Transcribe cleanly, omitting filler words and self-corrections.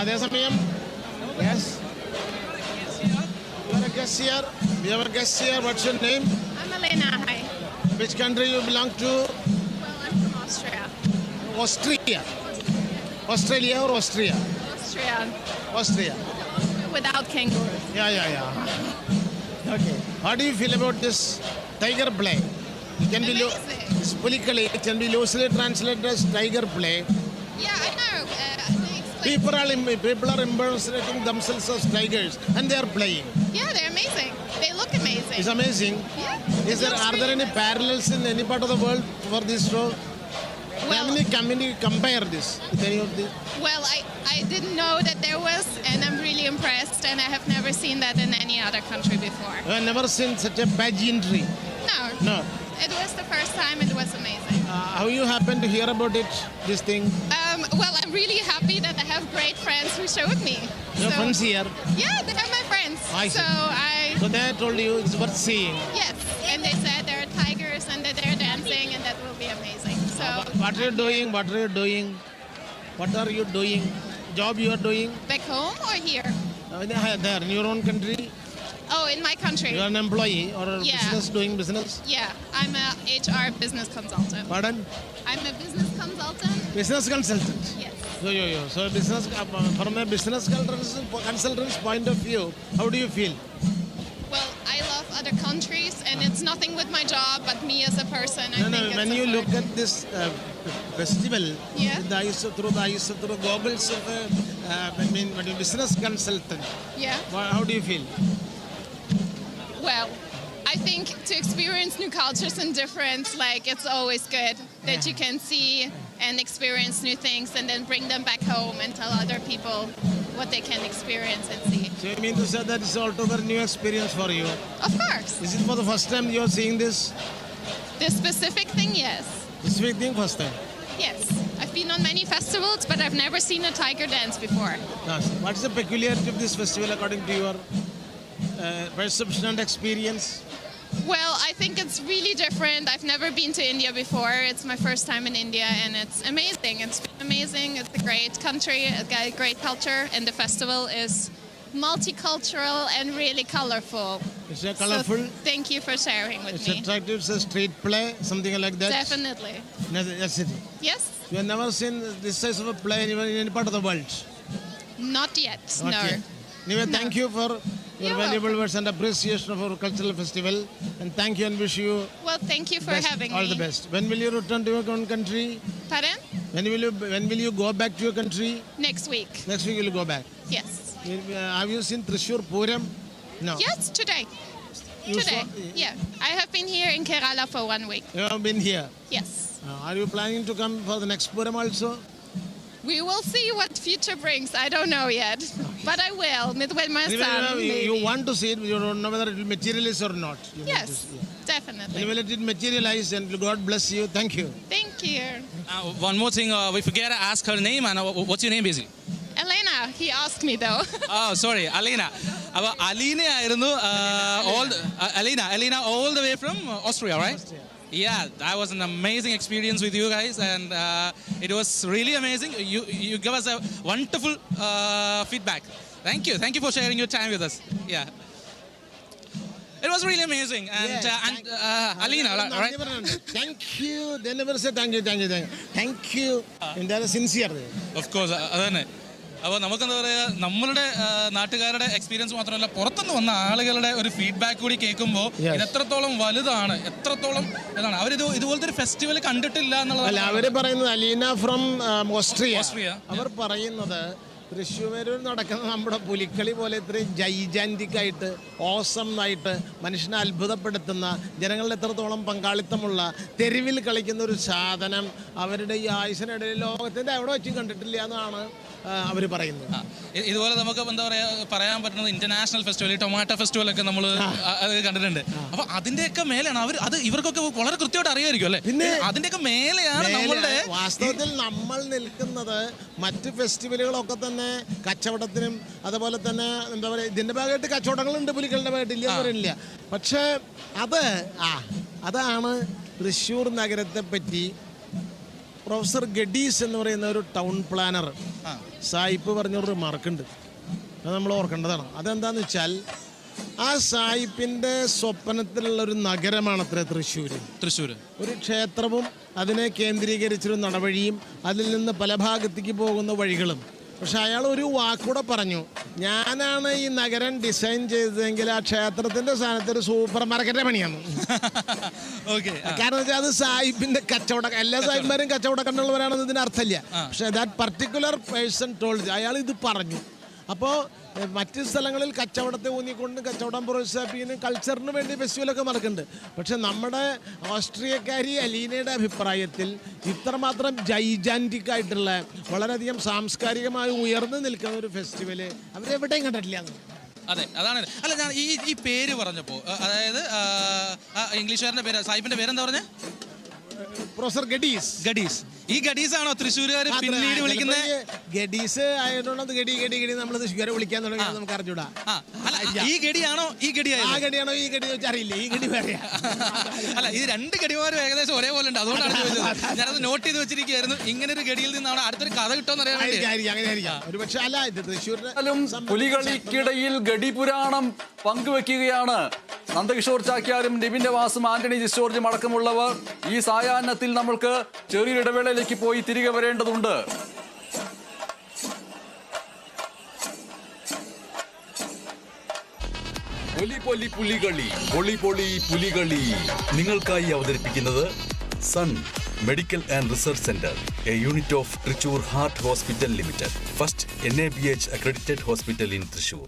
അതേസമയം yes. You are a guest here. We have a guest here. What's your name? I'm Elena. Hi. Which country you belong to? Well, I'm from Austria. Austria. Australia or Austria? Austria. Austria. Without kangaroos. Yeah. Okay. How do you feel about this tiger play? It can be Amazing. politically, it can be loosely translated as tiger play. Yeah, I know. They explain. People are impersonating themselves as tigers and they are playing. Yeah, they're amazing. They look amazing. It's amazing. Yeah. Are there any parallels in any part of the world for this show? Well, Can you compare this with any of the? well, I didn't know that there was, and I'm really impressed. And I have never seen that in any other country before. I have never seen such a pageantry. No. No. It was the first time. It was amazing. How you happen to hear about it? This thing? Well, I'm really happy that I have great friends who showed me. Your So- friends here. Yeah, they have my friends. I see. So So they told you it's worth seeing. yes, and they said there are tigers and that they're dancing and that will be amazing. So What are you doing? What are you doing? What are you doing? Job you are doing? back home or here? There in your own country. Oh, in my country. You are an employee or a Yeah. doing business. Yeah, I'm a HR business consultant. Pardon? I'm a business consultant. Business consultant. Yes. Yo. So business from a business consultant's point of view, how do you feel? Well, I love other countries, and it's nothing with my job, but me as a person. I think it's When you look important. at this festival, Yeah. through the goggles of when a business consultant, Yeah. how do you feel? Well, I think to experience new cultures and different, like it's always good that you can see and experience new things and then bring them back home and tell other people what they can experience and see. So you mean to say that it's altogether new experience for you? Of course. Is it for the first time you are seeing this? This specific thing, yes. This big thing first time? Yes. I've been on many festivals, but I've never seen a tiger dance before. Yes. What's the peculiarity of this festival according to your perception and experience? Well, I think it's really different. I've never been to India before. It's my first time in India, and it's amazing. It's been amazing. It's a great country, a great culture, and the festival is multicultural and really colorful. It's a colorful, So thank you for sharing with it's me. attractive, it's a street play, something like that. Definitely. Necessity. Yes? You have never seen this size of a play in any part of the world? Not yet. Not No. yet. Anyway, thank you for your You're valuable welcome. words and appreciation of our cultural festival. And thank you and wish you Well, thank you for having all me. the best. When will you return to your own country? Pardon? When will you go back to your country? Next week. Next week you will go back. Yes. Have you seen Thrissur Puram? No. Yes, today. You Today. Yeah. I have been here in Kerala for 1 week. You have been here. Yes. Are you planning to come for the next Puram also? We will see what future brings. I don't know yet, but I will with my Anyway, son. you maybe. want to see it, you don't know whether it will materialize or not. You want to Yes, see it. definitely. Anyway, let it materialize and God bless you. Thank you. Thank you. One more thing, we forget to ask her name, and what's your name basically? Elena, he asked me though. Oh, sorry, Alina. Alina ആയിരുന്നു Alina all the way from Austria, right? Yeah, that was an amazing experience with you guys, and it was really amazing. You gave us a wonderful feedback. Thank you for sharing your time with us. Yeah, it was really amazing. And Alina, right? Thank you. They never say thank you. Thank you. And they are sincere. Of course, അതന്നെ. അപ്പോൾ നമുക്കെന്താ പറയുക, നമ്മളുടെ നാട്ടുകാരുടെ experience മാത്രമല്ല, പുറത്തുനിന്ന് വന്ന ആളുകളുടെ ഒരു ഫീഡ്ബാക്ക് കൂടി കേൾക്കുമ്പോൾ ഇത് എത്രത്തോളം വലുതാണ്, എത്രത്തോളം ഇതാണ്. ഇതുപോലത്തെ ഒരു ഫെസ്റ്റിവൽ കണ്ടിട്ടില്ല എന്നുള്ളത്. അവർ പറയുന്നത് അലീന ഫ്രം ഓസ്ട്രിയ. അവർ Yeah. പറയുന്നത് തൃശ്ശൂർ നടക്കുന്ന നമ്മുടെ പുലിക്കളി പോലെ ഇത്രയും ജൈജാന്റിക്കായിട്ട് ഓസം ആയിട്ട് മനുഷ്യനെ അത്ഭുതപ്പെടുത്തുന്ന ജനങ്ങളുടെ എത്രത്തോളം പങ്കാളിത്തമുള്ള തെരുവിൽ കളിക്കുന്ന ഒരു സാധനം അവരുടെ ഈ ആയുസിനിടയിൽ ലോകത്തിൻ്റെ എവിടെ വെച്ചും കണ്ടിട്ടില്ല എന്നാണ് അവർ പറയുന്നത്. ഇതുപോലെ നമുക്ക് എന്താ പറയുക പറയാൻ പറ്റുന്നത് ഇന്റർനാഷണൽ ഫെസ്റ്റിവൽ, ടൊമാറ്റോ ഫെസ്റ്റിവൽ ഒക്കെ നമ്മൾ അത് കണ്ടിട്ടുണ്ട്. അപ്പൊ അതിന്റെയൊക്കെ മേലെയാണ് അത് ഇവർക്കൊക്കെ വളരെ കൃത്യമായിട്ട് അറിയായിരിക്കും അല്ലേ? പിന്നെ അതിന്റെയൊക്കെ മേലെയാണ് നമ്മളുടെ വാസ്തവത്തിൽ നമ്മൾ നിൽക്കുന്നത്. മറ്റ് ഫെസ്റ്റിവലുകളൊക്കെ തന്നെ കച്ചവടത്തിനും അതുപോലെ തന്നെ എന്താ പറയുക ഇതിന്റെ ഭാഗമായിട്ട് കച്ചവടങ്ങളുണ്ട്, പുലികളുടെ ഭാഗമായിട്ട് ഇല്ല പറയില്ല. പക്ഷേ അതാണ് തൃശ്ശൂർ നഗരത്തെ പറ്റി പ്രൊഫസർ ഗഡീസ് എന്ന് പറയുന്ന ഒരു ടൗൺ പ്ലാനർ സായിപ്പ് പറഞ്ഞൊരു റിമാർക്കുണ്ട്, അത് നമ്മൾ ഓർക്കേണ്ടതാണ്. അതെന്താന്ന് വെച്ചാൽ ആ സായിപ്പിൻ്റെ സ്വപ്നത്തിലുള്ള ഒരു നഗരമാണത്രേ തൃശ്ശൂർ. ഒരു ക്ഷേത്രവും അതിനെ കേന്ദ്രീകരിച്ചൊരു നടവഴിയും അതിൽ നിന്ന് പല ഭാഗത്തേക്ക് പോകുന്ന വഴികളും. പക്ഷെ അയാൾ ഒരു വാക്കൂടെ പറഞ്ഞു, ഞാനാണ് ഈ നഗരം ഡിസൈൻ ചെയ്തതെങ്കിൽ ആ ക്ഷേത്രത്തിന്റെ സ്ഥാനത്ത് ഒരു സൂപ്പർ മാർക്കറ്റ് പണിയാണ്. കാരണം വെച്ചാൽ അത് സാഹിബിന്റെ കച്ചവടം, എല്ലാ സാഹിബന്മാരും കച്ചവട കണ്ണുള്ളവരാണെന്ന് ഇതിന് അർത്ഥമില്ല. പക്ഷെ ദാറ്റ് പർട്ടിക്കുലർ പേഴ്സൺ ടോൾഡ്, അയാൾ ഇത് പറഞ്ഞു. അപ്പോൾ മറ്റ് സ്ഥലങ്ങളിൽ കച്ചവടത്തെ ഊന്നിക്കൊണ്ട് കച്ചവടം പ്രോത്സാഹിപ്പിക്കുന്ന കൾച്ചറിന് വേണ്ടി ഫെസ്റ്റിവലൊക്കെ നടക്കുന്നുണ്ട്. പക്ഷെ നമ്മുടെ ഓസ്ട്രിയക്കാരി അലീനയുടെ അഭിപ്രായത്തിൽ ഇത്രമാത്രം ജൈജാൻറ്റിക് ആയിട്ടുള്ള വളരെയധികം സാംസ്കാരികമായി ഉയർന്നു നിൽക്കുന്ന ഒരു ഫെസ്റ്റിവല് അവരെവിടെയും കണ്ടിട്ടില്ല. അതെ, അതാണ്. അല്ല, ഞാൻ ഈ പേര് പറഞ്ഞപ്പോൾ, അതായത് ഇംഗ്ലീഷുകാരൻ്റെ പേര്, സാഹിബിൻ്റെ പേരെന്താ പറഞ്ഞത്? പ്രൊഫസർ ഗഡീസ്. ഈ ഗഡീസ് ആണോ തൃശ്ശൂരുകാർ പിന്നീട് വിളിക്കുന്നത്? ഗഡീസ് ആയതുകൊണ്ട് ഗഡി നമ്മൾ തൃശ്ശൂരെ വിളിക്കാൻ തുടങ്ങി, നമുക്ക് അറിഞ്ഞൂടാ. ഈ ഗഡിയാണോ ഈ ഗഡി അറിയില്ല. ഈ ഗഡി വേറെ. അല്ല, ഇത് രണ്ട് ഗഡിമാരും ഏകദേശം ഒരേപോലെ ഉണ്ട്, അതുകൊണ്ടാണ് ചോദിച്ചത്. ഞാനത് നോട്ട് ചെയ്ത് വെച്ചിരിക്കുകയായിരുന്നു. ഇങ്ങനെ ഒരു ഗഡിയിൽ നിന്നാണ് അടുത്തൊരു കഥ കിട്ടുമെന്ന് അറിയാൻ വേണ്ടി. ഒരുപക്ഷെ അല്ല, ഇത് തൃശ്ശൂരിലെ പുലികളിക്കിടയിൽ ഗഡി പുരാണം പങ്കുവെക്കുകയാണ് നന്ദകിഷോർ ചാക്യാരും നിബിൻ വാസും ആന്റണി ജിസ്റ്റോർജും അടക്കമുള്ളവർ. ഈ സായാഹ്നത്തിൽ നമ്മൾക്ക് ചെറിയൊരു ഇടവേളയിലേക്ക് പോയി തിരികെ വരേണ്ടതുണ്ട്. പുലികളി നിങ്ങൾക്കായി അവതരിപ്പിക്കുന്നത് sun medical and research centre, a unit of Thrissur heart hospital limited, first NABH accredited hospital in Thrissur.